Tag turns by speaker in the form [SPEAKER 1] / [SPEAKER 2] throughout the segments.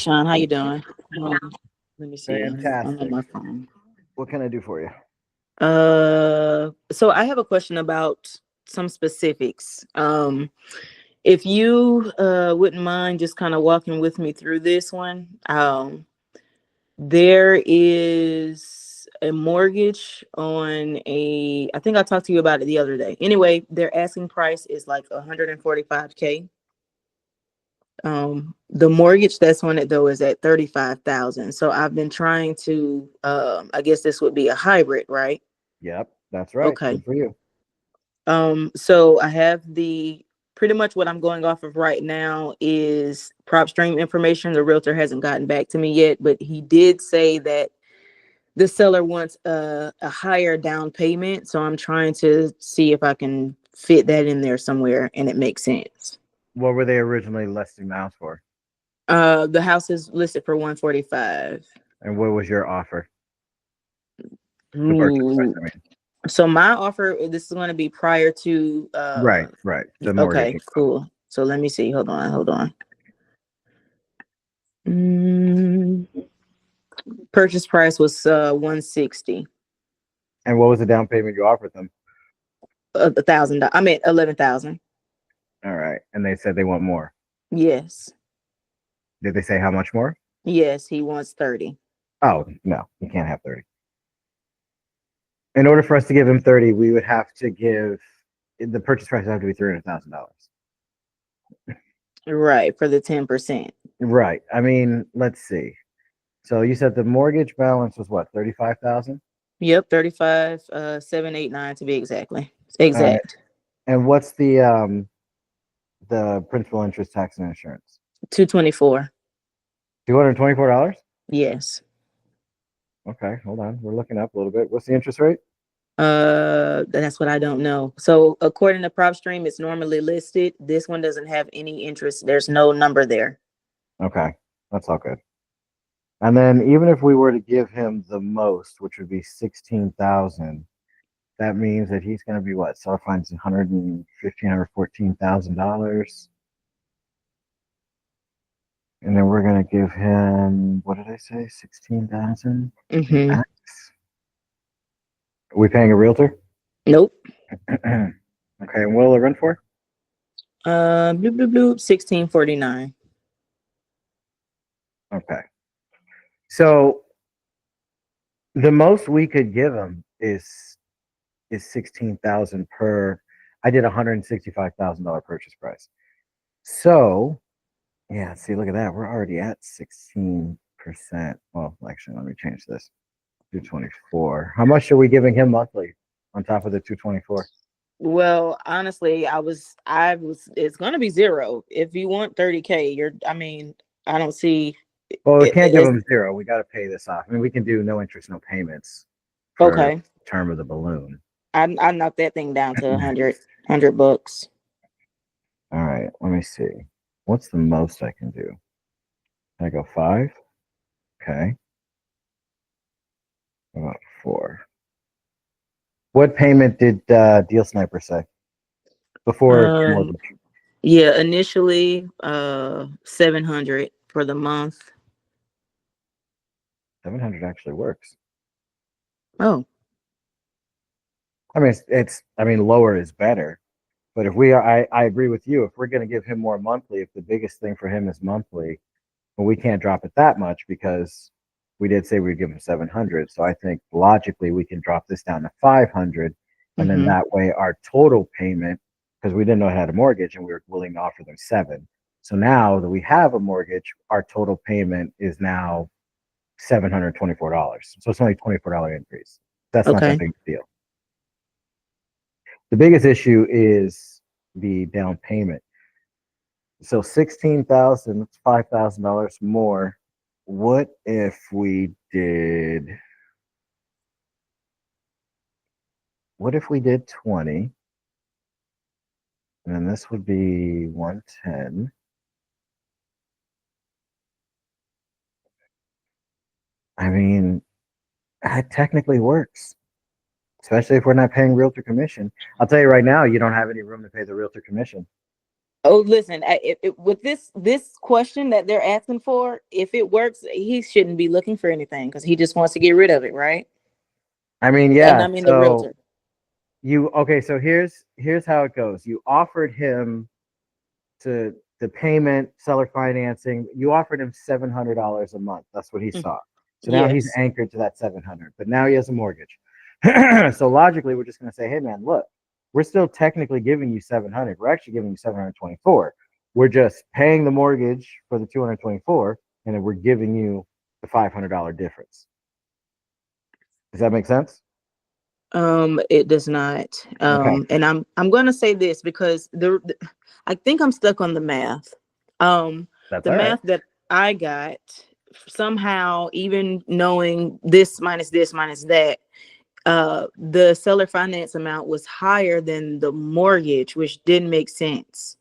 [SPEAKER 1] Sean, how you doing? Let me see. I'm on
[SPEAKER 2] Fantastic.
[SPEAKER 1] my phone.
[SPEAKER 2] What can I do for you?
[SPEAKER 1] So I have a question about some specifics. If you wouldn't mind just kind of walking with me through this one. There is a mortgage on I think I talked to you about it the other day. Anyway, their asking price is like 145K. The mortgage that's on it though is at 35,000. So I've been trying to I guess this would be a hybrid, right?
[SPEAKER 2] Yep, that's right.
[SPEAKER 1] Okay.
[SPEAKER 2] Good for you.
[SPEAKER 1] So I have the pretty much what I'm going off of right now is prop stream information. The realtor hasn't gotten back to me yet, but he did say that the seller wants a higher down payment. So I'm trying to see if I can fit that in there somewhere and it makes sense.
[SPEAKER 2] What were they originally listing the house for?
[SPEAKER 1] The house is listed for 145.
[SPEAKER 2] And what was your offer? The purchase price,
[SPEAKER 1] Ooh.
[SPEAKER 2] I mean.
[SPEAKER 1] So my offer, this is going to be prior to
[SPEAKER 2] Right. The mortgage.
[SPEAKER 1] okay, cool. So let me see. Hold on. Mm, purchase price was 160.
[SPEAKER 2] And what was the down payment you offered them?
[SPEAKER 1] $1,000. I mean 11,000.
[SPEAKER 2] All right. And they said they want more.
[SPEAKER 1] Yes.
[SPEAKER 2] Did they say how much more?
[SPEAKER 1] Yes, he wants 30.
[SPEAKER 2] Oh, no, you can't have 30. In order for us to give him 30, we would have to give the purchase price would have to be $300,000.
[SPEAKER 1] Right, for the 10%.
[SPEAKER 2] Right. I mean, let's see. So you said the mortgage balance was what, 35,000?
[SPEAKER 1] Yep, 35 789 to be
[SPEAKER 2] All right.
[SPEAKER 1] exact.
[SPEAKER 2] And what's the principal interest tax and insurance?
[SPEAKER 1] 224.
[SPEAKER 2] $224?
[SPEAKER 1] Yes.
[SPEAKER 2] Okay, hold on. We're looking up a little bit. What's the interest rate?
[SPEAKER 1] That's what I don't know. So according to PropStream, it's normally listed. This one doesn't have any interest. There's no number there.
[SPEAKER 2] Okay, that's all good. And then even if we were to give him the most, which would be 16,000, that means that he's going to be what? Seller finds $114,000. And then we're going to give him, what did I say? 16,000
[SPEAKER 1] Mm-hmm.
[SPEAKER 2] max. Are we paying a realtor?
[SPEAKER 1] Nope.
[SPEAKER 2] Okay, and what will it rent for?
[SPEAKER 1] Bloop, bloop, bloop, 1649.
[SPEAKER 2] Okay. So the most we could give him is 16,000 per. I did $165,000 purchase price. So yeah, see, look at that. We're already at 16%. Well, actually, let me change this. 224. How much are we giving him monthly on top of the 224?
[SPEAKER 1] Well, honestly, it's gonna be zero. If you want 30K, I mean, I don't see
[SPEAKER 2] Well, we can't give
[SPEAKER 1] it's
[SPEAKER 2] him zero. We got to pay this off. I mean, we can do no interest, no payments for
[SPEAKER 1] okay.
[SPEAKER 2] term of the balloon.
[SPEAKER 1] I knocked that thing down to 100 bucks.
[SPEAKER 2] All right, let me see. What's the most I can do? Can I go 5? Okay. About 4. What payment did Deal Sniper say before
[SPEAKER 1] Um,
[SPEAKER 2] mortgage?
[SPEAKER 1] yeah, initially 700 for the month.
[SPEAKER 2] 700 actually works.
[SPEAKER 1] Oh,
[SPEAKER 2] I mean, I mean, lower is better. But if we are, I agree with you. If we're going to give him more monthly, if the biggest thing for him is monthly, well, we can't drop it that much because we did say we'd give him 700. So I think logically we can drop this down to 500, and then
[SPEAKER 1] mm-hmm.
[SPEAKER 2] that way our total payment, because we didn't know I had a mortgage and we were willing to offer them 7. So now that we have a mortgage, our total payment is now $724. So it's only $24 increase. That's not that
[SPEAKER 1] Okay.
[SPEAKER 2] big a deal. The biggest issue is the down payment. So 16,000, that's $5,000 more. What if we did? What if we did 20? And then this would be 110. I mean, it technically works, especially if we're not paying realtor commission. I'll tell you right now, you don't have any room to pay the realtor commission.
[SPEAKER 1] Oh, listen, with this question that they're asking for, if it works, he shouldn't be looking for anything because he just wants to get rid of it, right?
[SPEAKER 2] I mean,
[SPEAKER 1] And
[SPEAKER 2] yeah.
[SPEAKER 1] I'm in the
[SPEAKER 2] So
[SPEAKER 1] realtor.
[SPEAKER 2] okay, so here's how it goes. You offered him to the payment, seller financing, you offered him $700 a month. That's what he
[SPEAKER 1] Mm,
[SPEAKER 2] saw. So now he's
[SPEAKER 1] yes.
[SPEAKER 2] anchored to that 700, but now he has a mortgage. So logically, we're just going to say, hey, man, look, we're still technically giving you 700. We're actually giving you 724. We're just paying the mortgage for the 224, and then we're giving you the $500 difference. Does that make sense?
[SPEAKER 1] It does not.
[SPEAKER 2] Okay,
[SPEAKER 1] And I'm gonna say this because I think I'm stuck on the math. Um,
[SPEAKER 2] that's
[SPEAKER 1] the
[SPEAKER 2] all right.
[SPEAKER 1] math that I got somehow, even knowing this minus that, the seller finance amount was higher than the mortgage, which didn't make sense.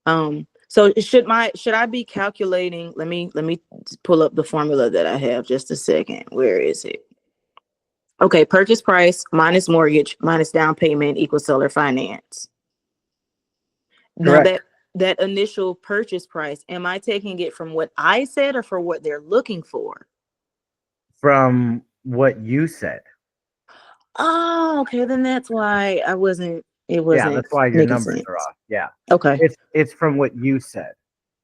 [SPEAKER 1] So should I be calculating? Let me pull up the formula that I have just a second. Where is it? Okay, purchase price minus mortgage minus down payment equals seller finance. Now
[SPEAKER 2] Correct.
[SPEAKER 1] that initial purchase price, am I taking it from what I said or for what they're looking for?
[SPEAKER 2] From what you said.
[SPEAKER 1] Oh, okay, then that's why it
[SPEAKER 2] Yeah,
[SPEAKER 1] wasn't
[SPEAKER 2] that's why your
[SPEAKER 1] making
[SPEAKER 2] numbers are
[SPEAKER 1] sense.
[SPEAKER 2] off. Yeah.
[SPEAKER 1] Okay.
[SPEAKER 2] It's from what you said.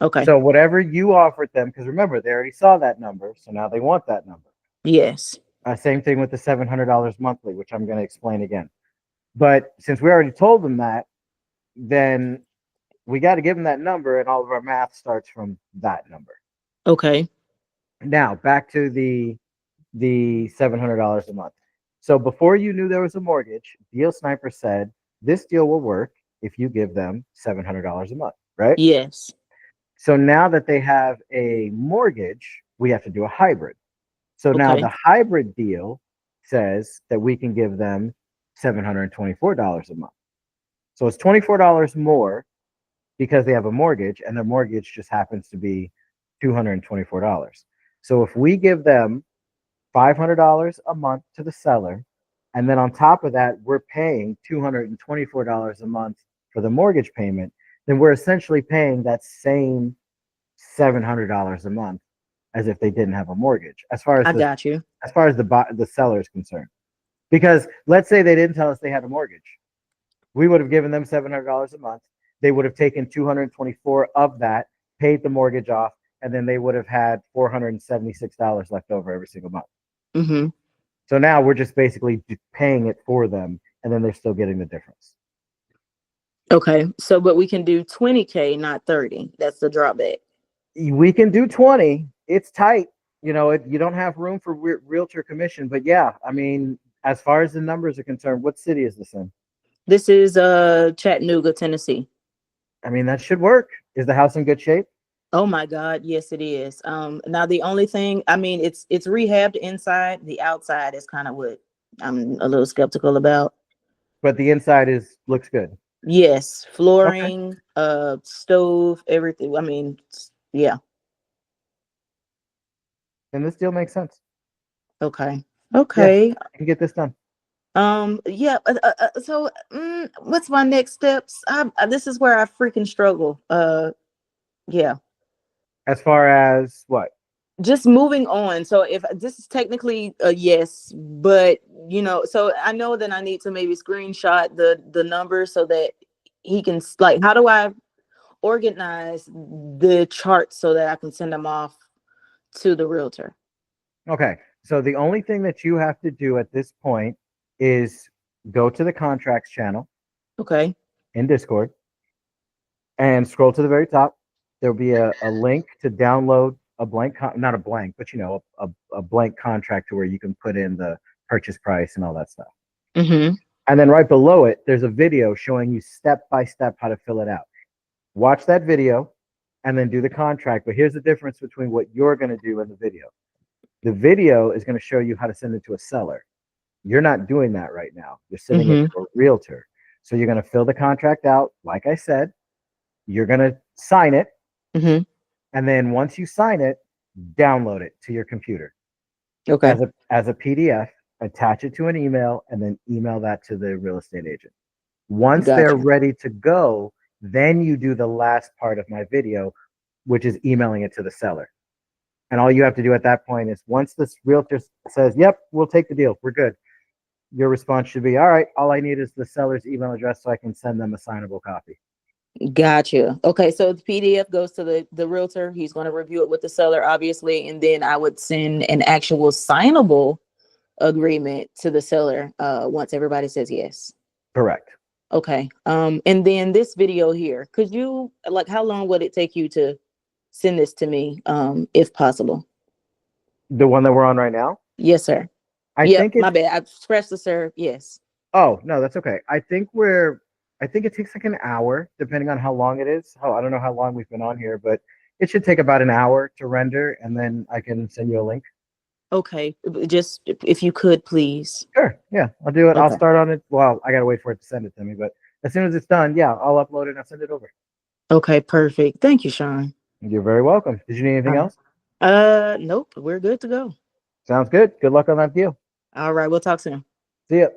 [SPEAKER 1] Okay.
[SPEAKER 2] So whatever you offered them, because remember, they already saw that number, so now they want that number.
[SPEAKER 1] Yes.
[SPEAKER 2] Same thing with the $700 monthly, which I'm going to explain again. But since we already told them that, then we got to give them that number, and all of our math starts from that number.
[SPEAKER 1] Okay.
[SPEAKER 2] Now back to the $700 a month. So before you knew there was a mortgage, Deal Sniper said this deal will work if you give them $700 a month, right?
[SPEAKER 1] Yes.
[SPEAKER 2] So now that they have a mortgage, we have to do a hybrid. So now
[SPEAKER 1] Okay.
[SPEAKER 2] the hybrid deal says that we can give them $724 a month. So it's $24 more because they have a mortgage and their mortgage just happens to be $224. So if we give them $500 a month to the seller, and then on top of that, we're paying $224 a month for the mortgage payment, then we're essentially paying that same $700 a month as if they didn't have a mortgage.
[SPEAKER 1] I got you.
[SPEAKER 2] As far as the seller is concerned, because let's say they didn't tell us they had a mortgage, we would have given them $700 a month. They would have taken 224 of that, paid the mortgage off, and then they would have had $476 left over every single month.
[SPEAKER 1] Mm-hmm.
[SPEAKER 2] So now we're just basically paying it for them, and then they're still getting the difference.
[SPEAKER 1] Okay. So, but we can do 20K, not 30. That's the drawback.
[SPEAKER 2] We can do 20. It's tight. You don't have room for realtor commission, but yeah, I mean, as far as the numbers are concerned, what city is this in?
[SPEAKER 1] This is Chattanooga, Tennessee.
[SPEAKER 2] I mean, that should work. Is the house in good shape?
[SPEAKER 1] Oh my God, yes it is. Now the only thing, I mean, it's rehabbed inside. The outside is kind of what I'm a little skeptical about.
[SPEAKER 2] But the inside is looks good.
[SPEAKER 1] Yes,
[SPEAKER 2] Okay.
[SPEAKER 1] flooring, stove, everything. I mean, yeah.
[SPEAKER 2] Then this deal makes sense.
[SPEAKER 1] Okay.
[SPEAKER 2] Yeah,
[SPEAKER 1] Okay.
[SPEAKER 2] you can get this done.
[SPEAKER 1] Yeah. So, what's my next steps? This is where I freaking struggle. Yeah.
[SPEAKER 2] As far as what?
[SPEAKER 1] Just moving on. So if this is technically a yes, but so I know that I need to maybe screenshot the numbers so that he can like, how do I organize the charts so that I can send them off to the realtor?
[SPEAKER 2] Okay. So the only thing that you have to do at this point is go to the contracts channel
[SPEAKER 1] Okay.
[SPEAKER 2] in Discord and scroll to the very top. There'll be a link to download a blank, not a blank, but a blank contract to where you can put in the purchase price and all that stuff.
[SPEAKER 1] Mm-hmm.
[SPEAKER 2] And then right below it, there's a video showing you step by step how to fill it out. Watch that video and then do the contract. But here's the difference between what you're going to do in the video. The video is going to show you how to send it to a seller. You're not doing that right now. You're sending it
[SPEAKER 1] Mm-hmm.
[SPEAKER 2] to a realtor. So you're going to fill the contract out. Like I said, you're going to sign it.
[SPEAKER 1] Mm-hmm.
[SPEAKER 2] And then once you sign it, download it to your computer
[SPEAKER 1] Okay.
[SPEAKER 2] as a PDF, attach it to an email, and then email that to the real estate agent. Once they're
[SPEAKER 1] Gotcha.
[SPEAKER 2] ready to go, Then you do the last part of my video, which is emailing it to the seller. And all you have to do at that point is once this realtor says, yep, we'll take the deal, we're good. Your response should be, all right, all I need is the seller's email address so I can send them a signable copy.
[SPEAKER 1] Gotcha. Okay, so the PDF goes to the realtor. He's going to review it with the seller, obviously, and then I would send an actual signable agreement to the seller once everybody says yes.
[SPEAKER 2] Correct.
[SPEAKER 1] Okay. And then this video here, could you like how long would it take you to send this to me, if possible?
[SPEAKER 2] The one that we're on right now?
[SPEAKER 1] Yes, sir.
[SPEAKER 2] I
[SPEAKER 1] Yep,
[SPEAKER 2] think
[SPEAKER 1] my
[SPEAKER 2] it's,
[SPEAKER 1] bad. I scratched the sir. Yes.
[SPEAKER 2] oh, no, that's okay. I think it takes like an hour, depending on how long it is. I don't know how long we've been on here, but it should take about an hour to render, and then I can send you a link.
[SPEAKER 1] Okay. Just if you could, please.
[SPEAKER 2] Sure. Yeah, I'll do it. I'll
[SPEAKER 1] Okay.
[SPEAKER 2] start on it. Well, I gotta wait for it to send it to me, but as soon as it's done, yeah, I'll upload it and I'll send it over.
[SPEAKER 1] Okay, perfect. Thank you, Sean.
[SPEAKER 2] You're very welcome. Did you need anything else?
[SPEAKER 1] Nope, we're good to go.
[SPEAKER 2] Sounds good. Good luck on that deal.
[SPEAKER 1] All right, we'll talk soon.
[SPEAKER 2] See ya.